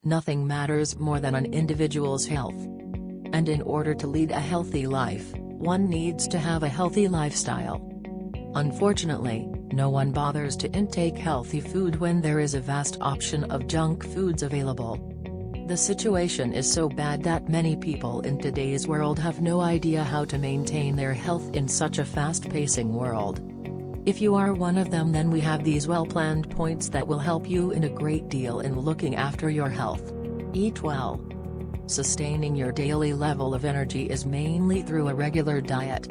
Nothing matters more than an individual's health. And in order to lead a healthy life, one needs to have a healthy lifestyle. Unfortunately, no one bothers to intake healthy food when there is a vast option of junk foods available. The situation is so bad that many people in today's world have no idea how to maintain their health in such a fast-pacing world. If you are one of them, then we have these well-planned points that will help you in a great deal in looking after your health. Eat well. Sustaining your daily level of energy is mainly through a regular diet.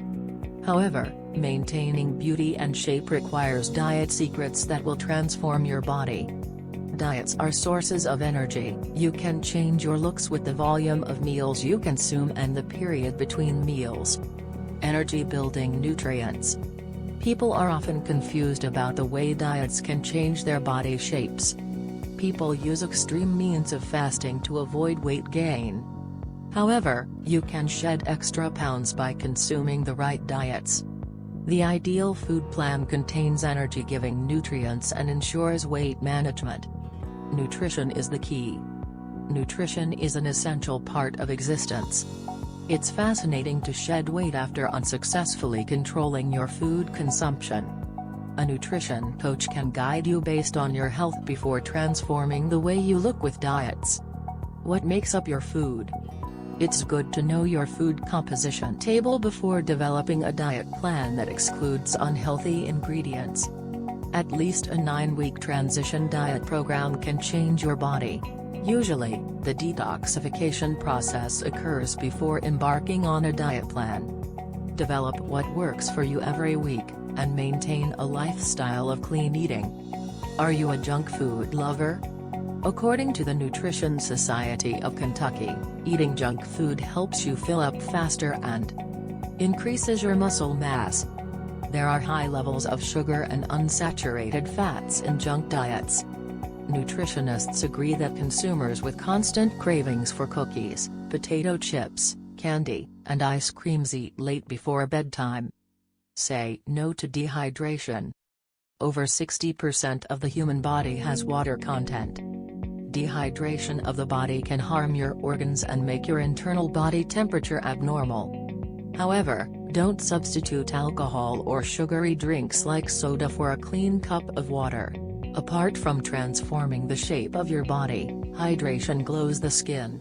However, maintaining beauty and shape requires diet secrets that will transform your body. Diets are sources of energy. You can change your looks with the volume of meals you consume and the period between meals. Energy-building nutrients. People are often confused about the way diets can change their body shapes. People use extreme means of fasting to avoid weight gain. However, you can shed extra pounds by consuming the right diets. The ideal food plan contains energy-giving nutrients and ensures weight management. Nutrition is the key. Nutrition is an essential part of existence. It's fascinating to shed weight after unsuccessfully controlling your food consumption. A nutrition coach can guide you based on your health before transforming the way you look with diets. What makes up your food? It's good to know your food composition table before developing a diet plan that excludes unhealthy ingredients. At least a 9-week transition diet program can change your body. Usually, the detoxification process occurs before embarking on a diet plan. Develop what works for you every week, and maintain a lifestyle of clean eating. Are you a junk food lover? According to the Nutrition Society of Kentucky, eating junk food helps you fill up faster and increases your muscle mass. There are high levels of sugar and unsaturated fats in junk diets. Nutritionists agree that consumers with constant cravings for cookies, potato chips, candy, and ice creams eat late before bedtime. Say no to dehydration. Over 60% of the human body has water content. Dehydration of the body can harm your organs and make your internal body temperature abnormal. However, don't substitute alcohol or sugary drinks like soda for a clean cup of water. Apart from transforming the shape of your body, hydration glows the skin.